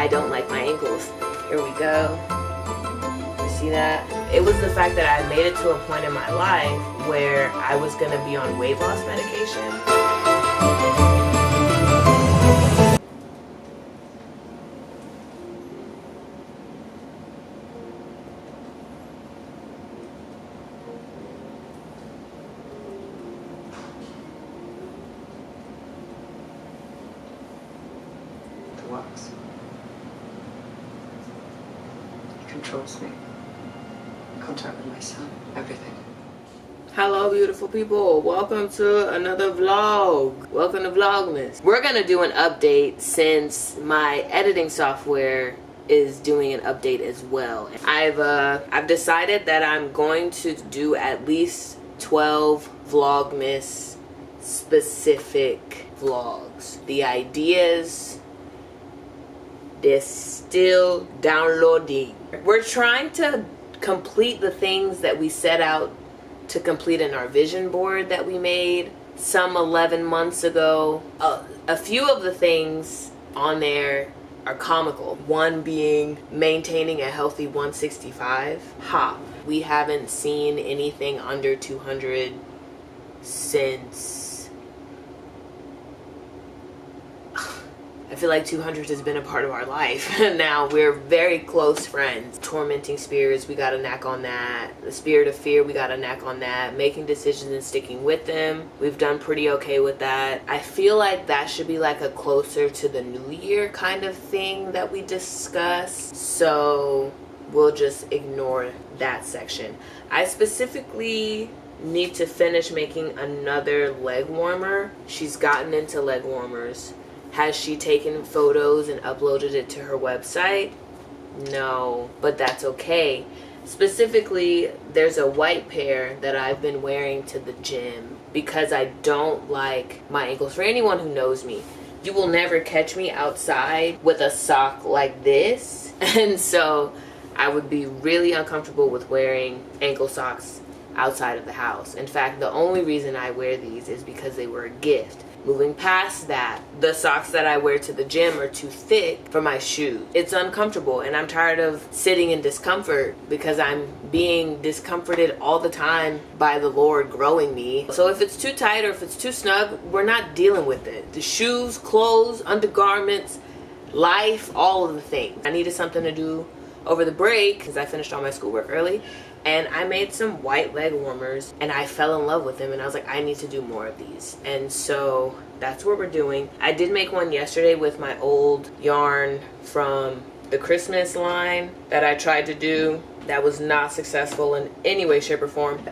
I don't like my ankles. Here we go. You see that? It was the fact that I made it to a point in my life where I was going to be on weight loss medication. Works. He controls me. Contact with my son. Everything. Hello beautiful people, welcome to another vlog. Welcome to VLOGMAS. We're gonna do an update since my editing software is doing an update as well. I've decided that I'm going to do at least 12 VLOGMAS specific vlogs. The ideas, they're still downloading. We're trying to complete the things that we set out to complete in our vision board that we made some 11 months ago. A few of the things on there are comical. One being maintaining a healthy 165 hop. We haven't seen anything under 200 since I feel like 200 has been a part of our life. Now we're very close friends. Tormenting spirits, we got a knack on that. The spirit of fear, we got a knack on that. Making decisions and sticking with them, we've done pretty okay with that. I feel like that should be like a closer to the new year kind of thing that we discuss. So we'll just ignore that section. I specifically need to finish making another leg warmer. She's gotten into leg warmers. Has she taken photos and uploaded it to her website? No, but that's okay. Specifically, there's a white pair that I've been wearing to the gym because I don't like my ankles. For anyone who knows me, you will never catch me outside with a sock like this. And so I would be really uncomfortable with wearing ankle socks outside of the house. In fact, the only reason I wear these is because they were a gift. Moving past that, the socks that I wear to the gym are too thick for my shoes. It's uncomfortable and I'm tired of sitting in discomfort because I'm being discomforted all the time by the Lord growing me. So if it's too tight or if it's too snug, we're not dealing with it. The shoes, clothes, undergarments, life, all of the things. I needed something to do over the break because I finished all my schoolwork early. And I made some white leg warmers and I fell in love with them and I was like, I need to do more of these. And so that's what we're doing. I did make one yesterday with my old yarn from the Christmas line that I tried to do. That was not successful in any way, shape, or form.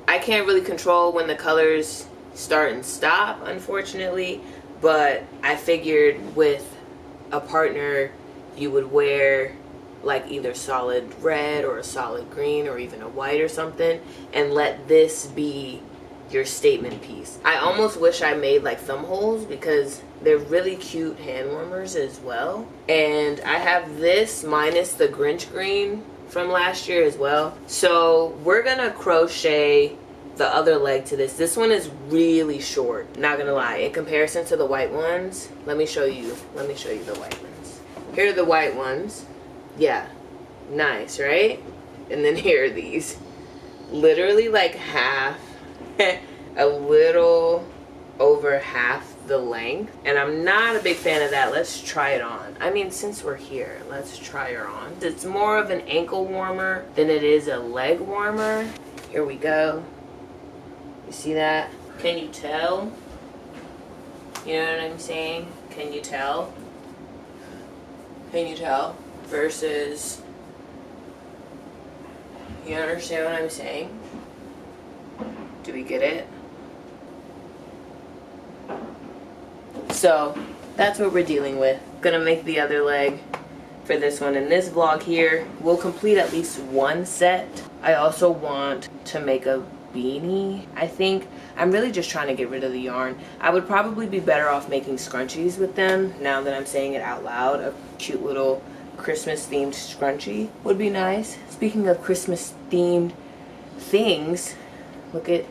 I can't really control when the colors start and stop, unfortunately. But I figured with a partner, you would wear like either solid red or a solid green or even a white or something, and let this be your statement piece. I almost wish I made like thumb holes because they're really cute hand warmers as well. And I have this minus the Grinch green from last year as well. So we're gonna crochet the other leg to this. This one is really short, not gonna lie. In comparison to the white ones, let me show you the white ones. Here are the white ones. Yeah, nice, right? And then here are these. Literally like half, a little over half the length. And I'm not a big fan of that. Let's try it on. I mean, since we're here, let's try her on. It's more of an ankle warmer than it is a leg warmer. Here we go. You see that? Can you tell? You know what I'm saying? Can you tell? Can you tell? Versus, you understand what I'm saying? Do we get it? So that's what we're dealing with. Gonna make the other leg for this one. In this vlog here, we'll complete at least one set. I also want to make a beanie. I think I'm really just trying to get rid of the yarn. I would probably be better off making scrunchies with them now that I'm saying it out loud. A cute little Christmas themed scrunchie would be nice. Speaking of Christmas themed things, look at,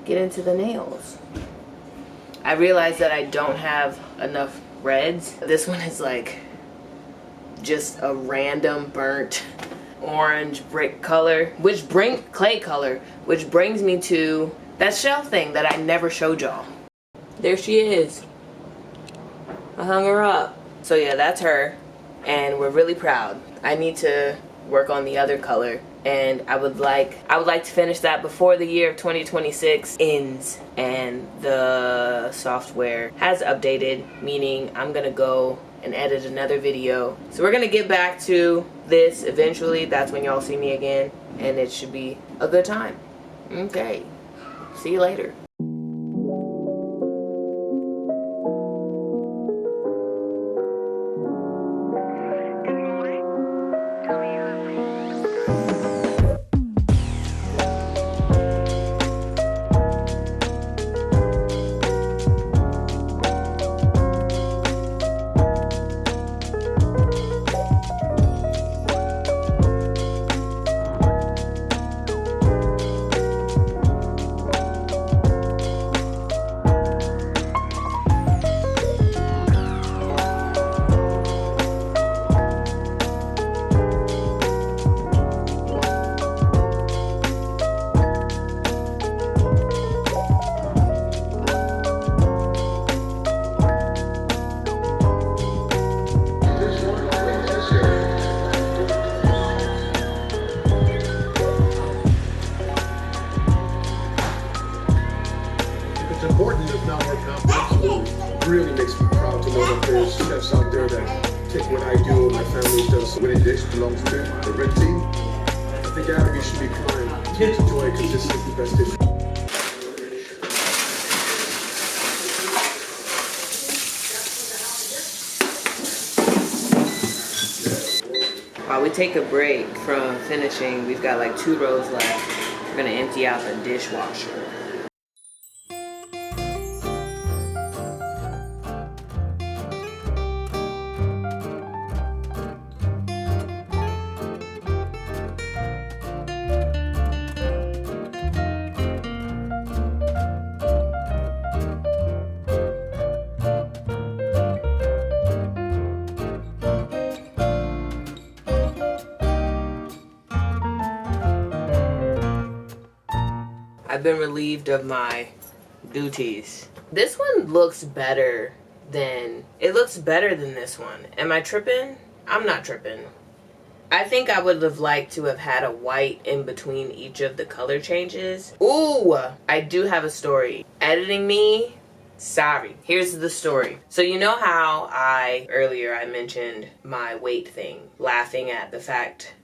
get into the nails. I realized that I don't have enough reds. This one is like just a random burnt orange brick color, clay color, which brings me to that shelf thing that I never showed y'all. There she is. I hung her up. So yeah, that's her, and we're really proud. I need to work on the other color, and I would like to finish that before the year of 2026 ends and the software has updated, meaning I'm gonna go and edit another video. So we're gonna get back to this eventually. That's when y'all see me again, and it should be a good time. Okay, see you later. Important if not more complex. Really makes me proud to know that there's chefs out there that take what I do and my family does. When a dish belongs to the red team, I think everybody should be crying to enjoy it because this is the best dish. While we take a break from finishing, we've got like 2 rows left. We're gonna empty out the dishwasher. I've been relieved of my duties. This one looks better than this one. Am I tripping? I'm not tripping. I think I would have liked to have had a white in between each of the color changes. Ooh, I do have a story. Editing me, sorry. Here's the story. So you know how earlier I mentioned my weight thing, laughing at the fact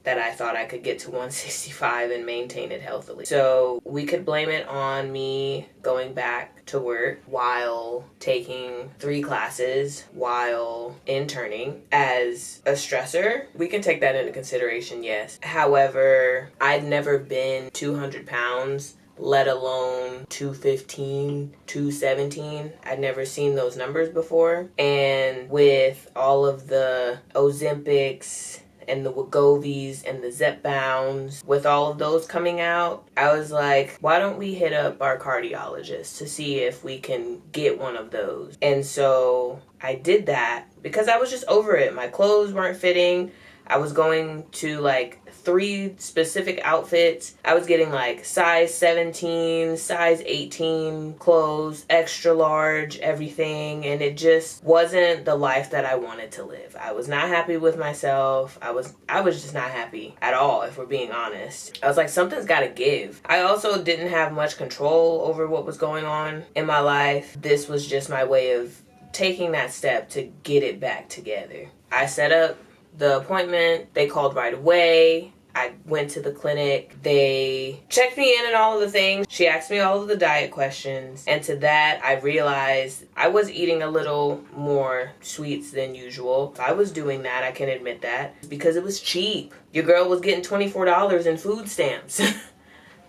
that I thought I could get to 165 and maintain it healthily. So we could blame it on me going back to work while taking 3 classes while interning as a stressor. We can take that into consideration, yes. However, I'd never been 200 pounds, let alone 215, 217. I'd never seen those numbers before. And with all of the Ozempics and the Wegovy's and the Zepbounds, with all of those coming out, I was like, why don't we hit up our cardiologist to see if we can get one of those? And so I did that because I was just over it. My clothes weren't fitting. I was going to like 3 specific outfits. I was getting like size 17, size 18 clothes, extra large, everything. And it just wasn't the life that I wanted to live. I was not happy with myself. I was just not happy at all, if we're being honest. I was like, something's got to give. I also didn't have much control over what was going on in my life. This was just my way of taking that step to get it back together. I set up the appointment. They called right away. I went to the clinic. They checked me in and all of the things. She asked me all of the diet questions. And to that, I realized I was eating a little more sweets than usual. I was doing that, I can admit that, because it was cheap. Your girl was getting $24 in food stamps.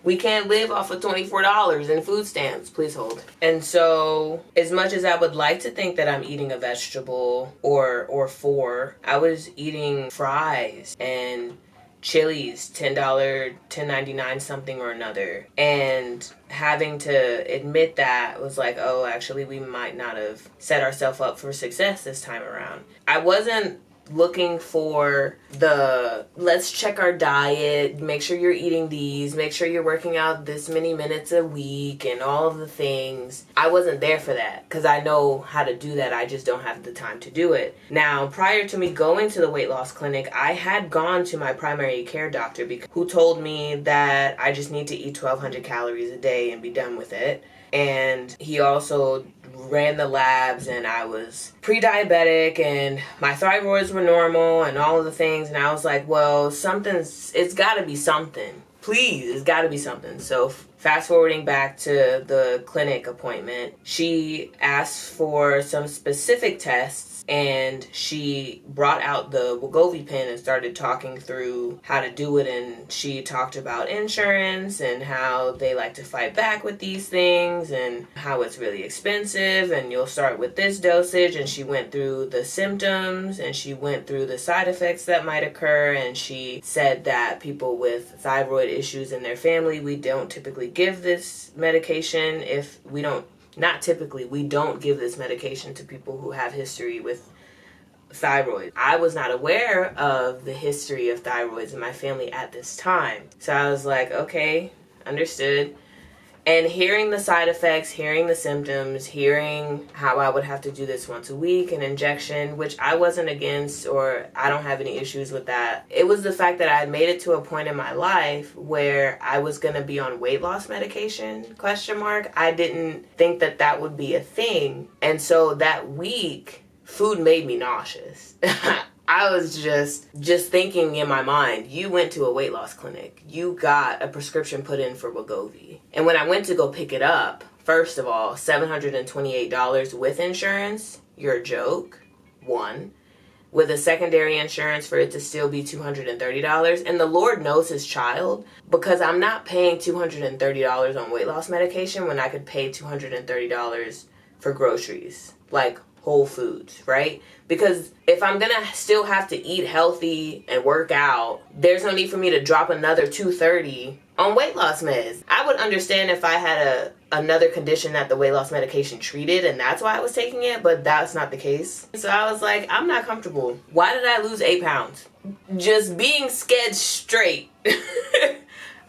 We can't live off of $24 in food stamps. Please hold. And so, as much as I would like to think that I'm eating a vegetable or 4, I was eating fries and Chili's, $10, $10.99 something or another. And having to admit that was like, oh, actually we might not have set ourselves up for success this time around. I wasn't looking for the let's check our diet, make sure you're eating these, make sure you're working out this many minutes a week and all of the things. I wasn't there for that because I know how to do that. I just don't have the time to do it. Now, prior to me going to the weight loss clinic, I had gone to my primary care doctor who told me that I just need to eat 1,200 calories a day and be done with it. And he also ran the labs, and I was pre-diabetic and my thyroids were normal and all of the things. And I was like, well, it's got to be something. Please, it's got to be something. So fast forwarding back to the clinic appointment, she asked for some specific tests, and she brought out the Wegovy pen and started talking through how to do it. And she talked about insurance and how they like to fight back with these things and how it's really expensive and you'll start with this dosage. And she went through the symptoms and she went through the side effects that might occur. And she said that people with thyroid issues in their family, we don't typically give this medication we don't give this medication to people who have history with thyroid. I was not aware of the history of thyroids in my family at this time. So I was like, okay, understood. And hearing the side effects, hearing the symptoms, hearing how I would have to do this once a week, an injection, which I wasn't against, or I don't have any issues with that. It was the fact that I had made it to a point in my life where I was going to be on weight loss medication, ? I didn't think that that would be a thing. And so that week, food made me nauseous. I was just thinking in my mind, you went to a weight loss clinic. You got a prescription put in for Wegovy. And when I went to go pick it up, first of all, $728 with insurance, you're a joke, one. With a secondary insurance for it to still be $230. And the Lord knows his child, because I'm not paying $230 on weight loss medication when I could pay $230 for groceries, like Whole Foods, right? Because if I'm gonna still have to eat healthy and work out, there's no need for me to drop another $230 on weight loss meds. I would understand if I had another condition that the weight loss medication treated and that's why I was taking it, but that's not the case. So I was like, I'm not comfortable. Why did I lose 8 pounds? Just being sketched straight.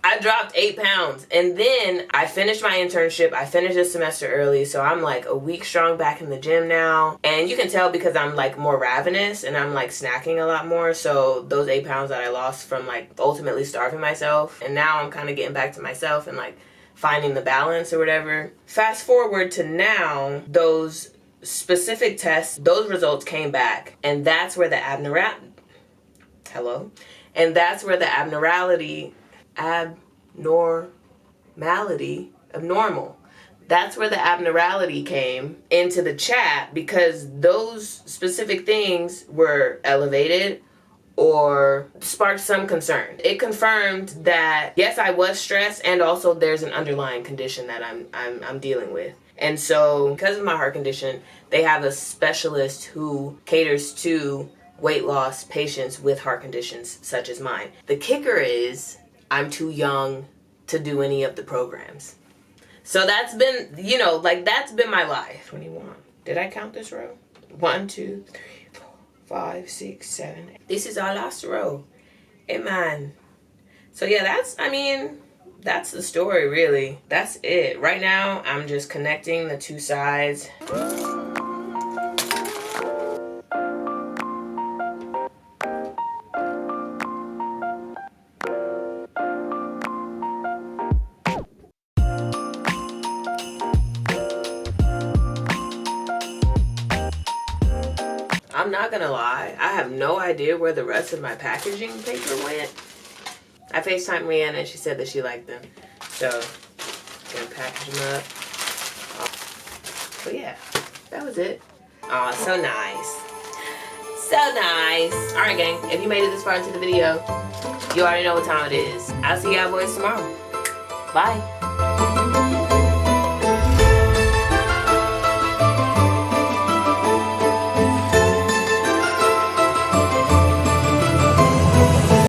I dropped 8 pounds, and then I finished my internship. I finished this semester early, so I'm like a week strong back in the gym now. And you can tell because I'm like more ravenous and I'm like snacking a lot more. So those 8 pounds that I lost from like ultimately starving myself, and now I'm kind of getting back to myself and like finding the balance or whatever. Fast forward to now, those specific tests, those results came back, and that's where the abnormality. That's where the abnormality came into the chat, because those specific things were elevated or sparked some concern. It confirmed that yes, I was stressed, and also there's an underlying condition that I'm dealing with. And so because of my heart condition, they have a specialist who caters to weight loss patients with heart conditions such as mine. The kicker is I'm too young to do any of the programs. So that's been, that's been my life. 21. Did I count this row? 1, 2, 3, 4, 5, 6, 7. 8. This is our last row. Amen. So yeah, that's the story really. That's it. Right now, I'm just connecting the two sides. I'm not gonna lie, I have no idea where the rest of my packaging paper went. I FaceTimed Rihanna and she said that she liked them. So, gonna package them up. But yeah, that was it. Aw, so nice. So nice. Alright gang, if you made it this far into the video, you already know what time it is. I'll see y'all boys tomorrow. Bye.